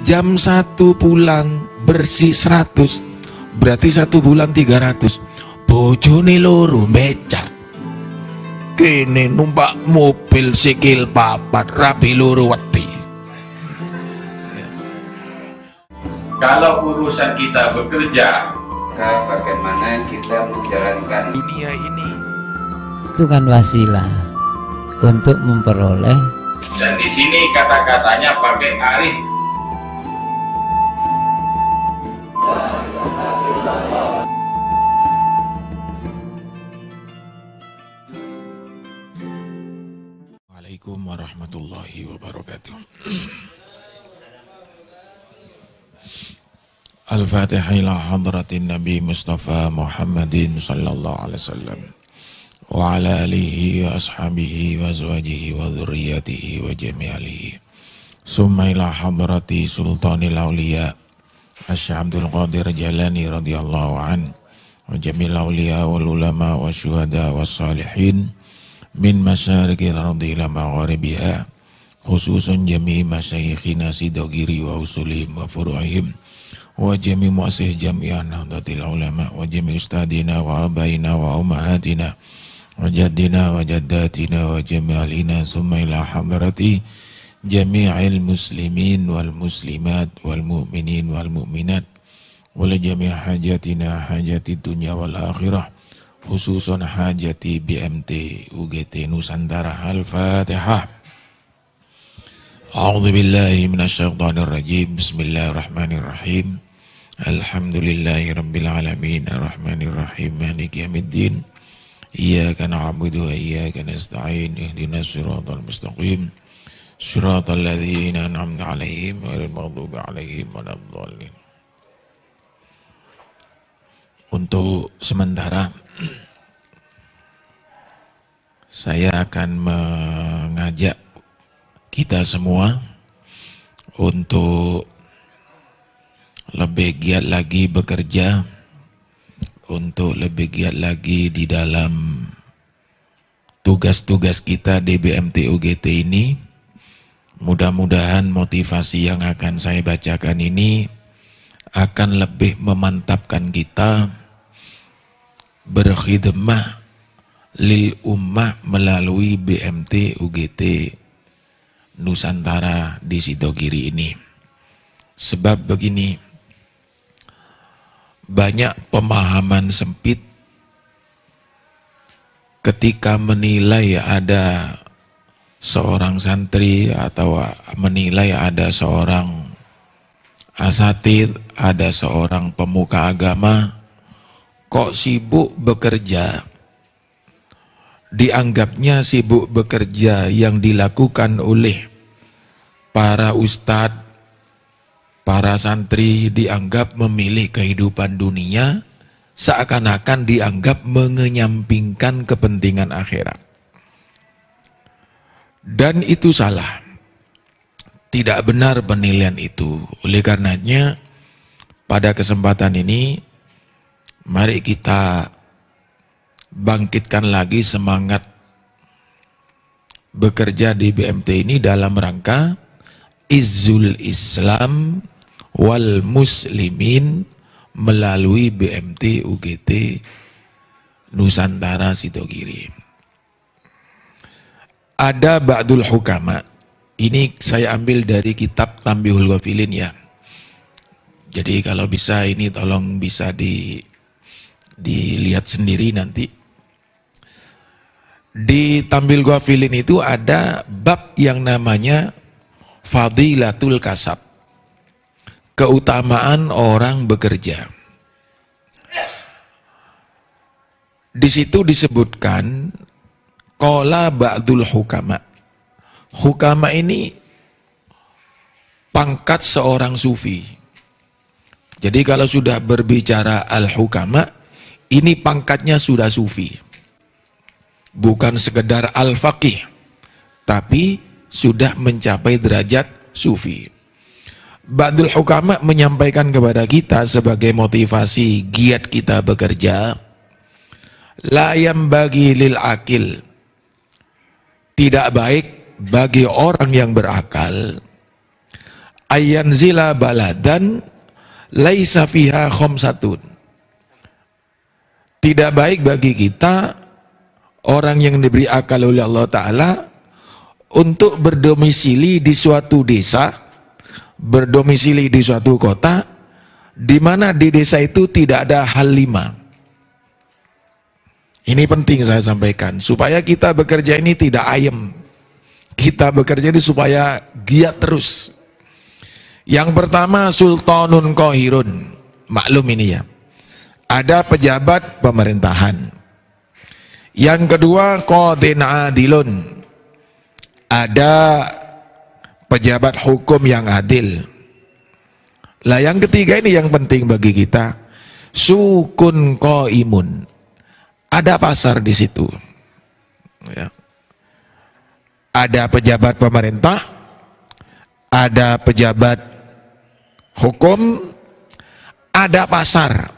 jam 1 pulang bersih 100, berarti 1 bulan 300. Bojone loro becak, kene numpak mobil sikil papat, rabi loro wedi. Kalau urusan kita bekerja, bagaimana kita menjalankan Dunia ini itu kan wasilah untuk memperoleh. dan di sini kata-katanya pakai alif. Waalaikumsalam warahmatullahi wabarakatuh. Al-Fatihah ila hadratin Nabi Mustafa Muhammadin sallallahu alaihi wasallam wa ala alihi wa ashabihi wa azwajihi wa dhurriyyatihi wa jami'alihi. Summa ila hadrati sultanil awliya Asy-Syaikh Abdul Qadir Jalani radhiyallahu an wa jamil awliya wal ulama wa syuhada was salihin min masyariqil ardi ila magharibiha, khususun jami' masyayikhina sidogiri wa usulihim wa furu'ihim wa jami' mu'assih jami'an nahdlatil ulama wa jami' ustadina wa abaina wa ummahatina wa jaddina wa jaddatina wa jami'alina summa ila hadrati jami'il muslimin wal muslimat wal mu'minin wal mu'minat wa la jami' hajatina hajati dunya wal akhirah, khususan hajati BMT UGT Nusantara. Al-Fatihah. A'udzu billahi minasyaitonir rajim. Bismillahirrahmanirrahim. Alhamdulillahi rabbil alamin arrahmanir rahim maliki yaumiddin. Iyyaka na'budu wa iyyaka nasta'in ihdinas siratal mustaqim siratal ladzina an'amta 'alaihim ghairil maghdubi 'alaihim waladdallin. Untuk sementara saya akan mengajak kita semua untuk lebih giat lagi bekerja, untuk lebih giat lagi di dalam tugas-tugas kita di BMT UGT ini. Mudah-mudahan motivasi yang akan saya bacakan ini akan lebih memantapkan kita berkhidmah lil ummah melalui BMT UGT Nusantara di Sidogiri ini. Sebab begini, banyak pemahaman sempit ketika menilai ada seorang santri atau menilai ada seorang asatidz, ada seorang pemuka agama kok sibuk bekerja. Dianggapnya sibuk bekerja yang dilakukan oleh para ustadz, para santri dianggap memilih kehidupan dunia, seakan-akan dianggap mengenyampingkan kepentingan akhirat. Dan itu salah. Tidak benar penilaian itu. Oleh karenanya, pada kesempatan ini, mari kita bangkitkan lagi semangat bekerja di BMT ini dalam rangka Izzul Islam wal Muslimin melalui BMT UGT Nusantara Sidogiri. Ada ba'dul hukama. Ini saya ambil dari kitab Tanbihul Ghafilin ya. Jadi kalau bisa ini tolong bisa dilihat sendiri nanti. Di Tanbihul Ghafilin itu ada bab yang namanya Fadilatul Kasab, keutamaan orang bekerja. Di situ disebutkan qala ba'dul hukama. Hukama ini pangkat seorang sufi. Jadi kalau sudah berbicara al-hukama, ini pangkatnya sudah sufi. Bukan sekedar al-faqih, tapi sudah mencapai derajat sufi. Ba'dul hukama menyampaikan kepada kita sebagai motivasi giat kita bekerja, la yambagi lil akil, tidak baik bagi orang yang berakal, ayyanzila baladan laisa fiha khamsatun. Tidak baik bagi kita orang yang diberi akal oleh Allah Ta'ala untuk berdomisili di suatu desa, berdomisili di suatu kota, di mana di desa itu tidak ada hal 5. Ini penting saya sampaikan, supaya kita bekerja ini tidak ayem. Kita bekerja ini supaya giat terus. Yang pertama, sultanun qahirun. Maklum ini ya. Ada pejabat pemerintahan. Yang kedua, qadin adilun. Ada pejabat hukum yang adil. Lah yang ketiga ini yang penting bagi kita, sukun qaimun. Ada pasar di situ. Ya. Ada pejabat pemerintah, ada pejabat hukum, ada pasar.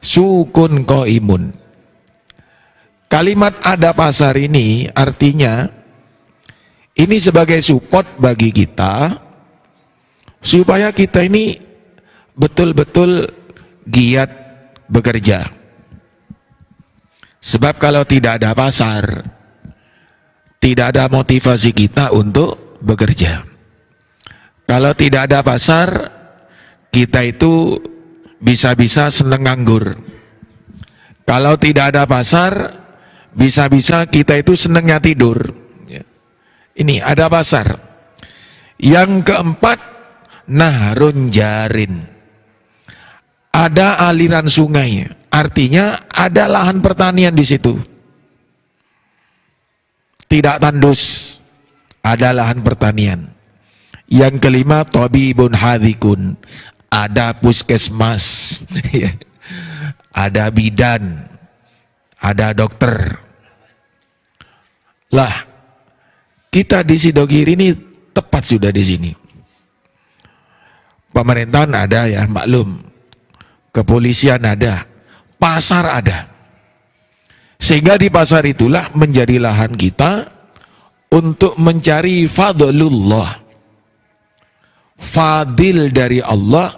Sukun qaimun. Kalimat ada pasar ini artinya ini sebagai support bagi kita supaya kita ini betul-betul giat bekerja. Sebab kalau tidak ada pasar, tidak ada motivasi kita untuk bekerja. Kalau tidak ada pasar, kita itu bisa-bisa seneng nganggur. Kalau tidak ada pasar, bisa-bisa kita itu senengnya tidur. Ini ada pasar. Yang keempat, nahrun jarin. Ada aliran sungai, artinya ada lahan pertanian di situ. Tidak tandus, ada lahan pertanian. Yang kelima, tabibun hadikun. Ada puskesmas, ada bidan, ada dokter. Lah, kita di Sidogiri ini tepat sudah di sini. Pemerintahan ada ya, maklum. Kepolisian ada, pasar ada. Sehingga di pasar itulah menjadi lahan kita untuk mencari fadlullah. Fadil dari Allah,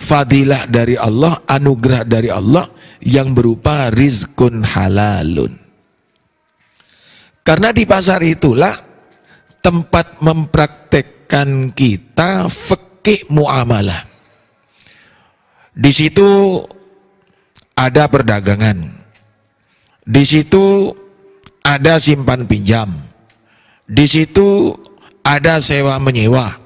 fadilah dari Allah, anugerah dari Allah yang berupa rizkun halalun. Karena di pasar itulah tempat mempraktekkan kita fikih muamalah. Di situ ada perdagangan. Di situ ada simpan pinjam. Di situ ada sewa menyewa.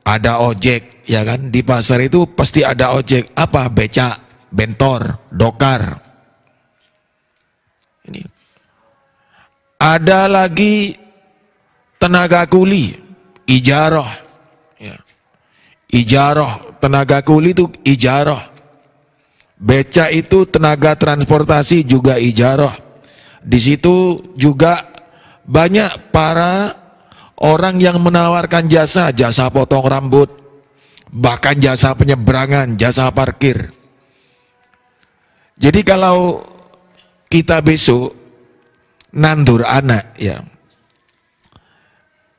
Ada ojek, ya kan? Di pasar itu pasti ada ojek. Apa? Becak, bentor, dokar. Ini. Ada lagi tenaga kuli, ijarah. Ya. Ijarah, tenaga kuli itu ijarah. Becak itu tenaga transportasi juga ijarah. Di situ juga banyak para orang yang menawarkan jasa, jasa potong rambut, bahkan jasa penyeberangan, jasa parkir. Jadi kalau kita besok nandur anak ya,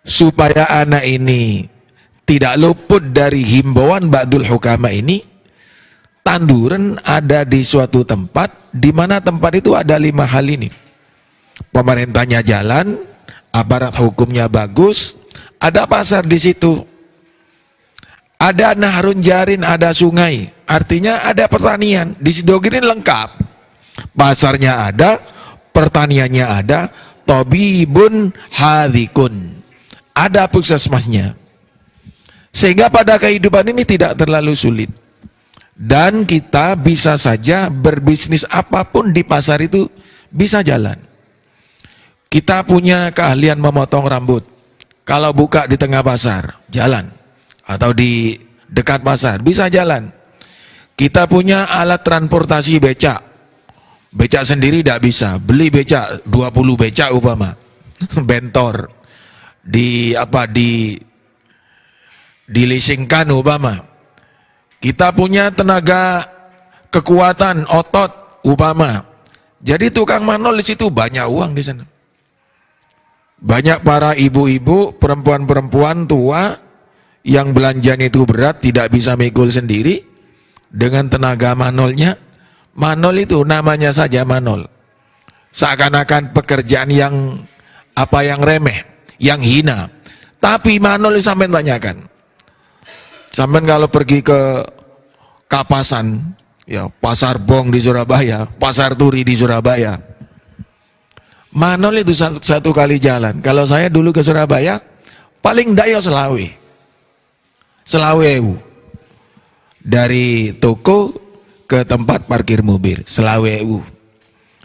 supaya anak ini tidak luput dari himbauan ba'dul hukama ini, tanduran ada di suatu tempat, di mana tempat itu ada 5 hal ini. Pemerintahnya jalan, aparat hukumnya bagus, ada pasar di situ, ada nahrun jarin, ada sungai, artinya ada pertanian. Di Sidogiri lengkap, pasarnya ada, pertaniannya ada, tabibun hadikun, ada puskesmasnya. Sehingga pada kehidupan ini tidak terlalu sulit. Dan kita bisa saja berbisnis apapun di pasar itu bisa jalan. Kita punya keahlian memotong rambut. Kalau buka di tengah pasar, jalan. Atau di dekat pasar, bisa jalan. Kita punya alat transportasi becak. Becak sendiri tidak bisa. Beli becak, 20 becak umpama. Bentor. Dileasingkan umpama. Kita punya tenaga kekuatan otot umpama. Jadi tukang manol di situ banyak uang di sana. Banyak para ibu-ibu, perempuan-perempuan tua yang belanjaan itu berat, tidak bisa mikul sendiri, dengan tenaga manolnya. Manol itu namanya saja manol. Seakan-akan pekerjaan yang remeh, yang hina. Tapi manol sampai tanyakan. Sampai kalau pergi ke Kapasan, ya Pasar Bong di Surabaya, Pasar Turi di Surabaya, manol itu satu kali jalan. Kalau saya dulu ke Surabaya, paling dayo selawe dari toko ke tempat parkir mobil, selawe.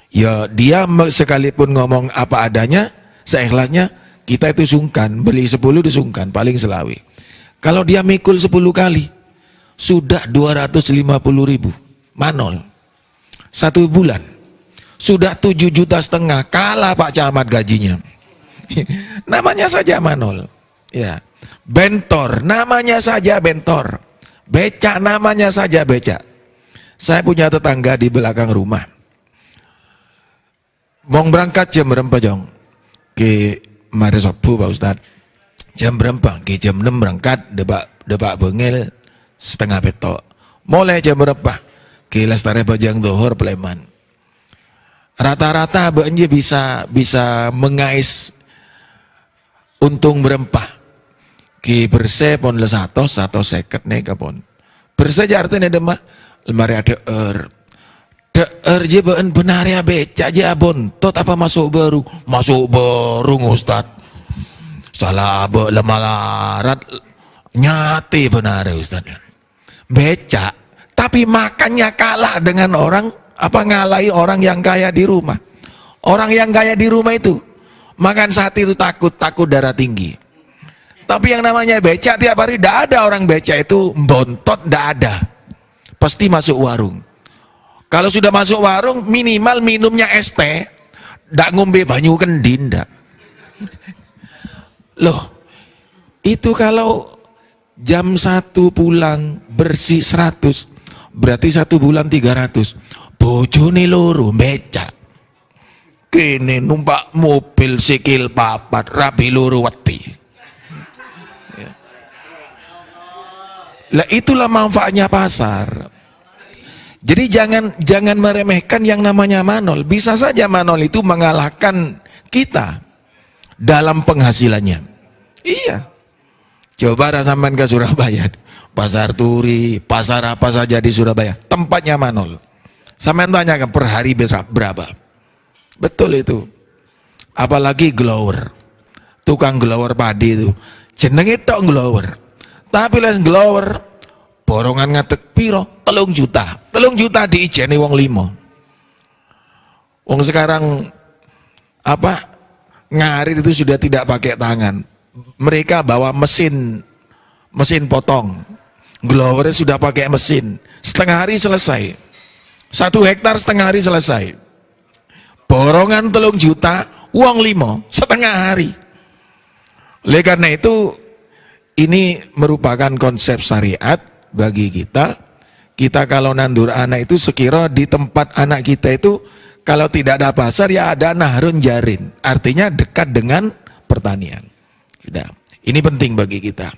Ya dia sekalipun ngomong apa adanya, seikhlasnya, kita itu sungkan, beli 10 disungkan, paling selawe. Kalau dia mikul 10 kali, sudah 250.000 manol. 1 bulan, sudah 7,5 juta, kalah Pak Camat gajinya. Namanya saja manol. Ya. Bentor, namanya saja bentor. Becak, namanya saja becak. Saya punya tetangga di belakang rumah. Mau berangkat jam berapa jong? Ke mari Sabtu Pak Ustadz. Jam berapa? Ke jam 6 berangkat, debak bengel setengah petok. Mulai jam berapa? Ke Lestari Bajang Dohor Pleman. Rata-rata benje bisa mengais untung berempah. Ki bersih pon le 100 seket nih kapon. Bersih artinya demah lemari ada deer je benar ya beca je bontot apa masuk baru Ustad. Salah lemalarat nyati benar Ustad. Beca tapi makannya kalah dengan orang ngalahi orang yang kaya di rumah. Orang yang kaya di rumah itu makan sate itu takut darah tinggi. Tapi yang namanya becak tiap hari, tidak ada orang becak itu bontot, tidak ada. Pasti masuk warung. Kalau sudah masuk warung, minimal minumnya es teh, tidak ngombe banyu kendin, tidak. Loh, itu kalau jam 1 pulang bersih 100, berarti 1 bulan 300. Bojone loro becak. Kene numpak mobil sikil papat, rabi loro wedi. Lah itulah manfaatnya pasar. Jadi jangan meremehkan yang namanya manol. Bisa saja manol itu mengalahkan kita dalam penghasilannya. Iya. Coba rasakan ke Surabaya, Pasar Turi, pasar apa saja di Surabaya, tempatnya manol. Sampean tanyakan per hari berapa? Betul itu. Apalagi glower. Tukang glower padi itu. Jenenge tok glower. Tapi les glower borongan ngatek piro 3 juta. 3 juta diijeni wong 5. Wong sekarang ngarit itu sudah tidak pakai tangan. Mereka bawa mesin potong. Glowernya sudah pakai mesin. Setengah hari selesai. 1 hektar setengah hari selesai. Borongan 3 juta, wong 5 setengah hari. Oleh karena itu, ini merupakan konsep syariat bagi kita. Kita kalau nandur anak itu sekira di tempat anak kita itu kalau tidak ada pasar ya ada nahrun jarin. Artinya dekat dengan pertanian. Sudah. Ini penting bagi kita.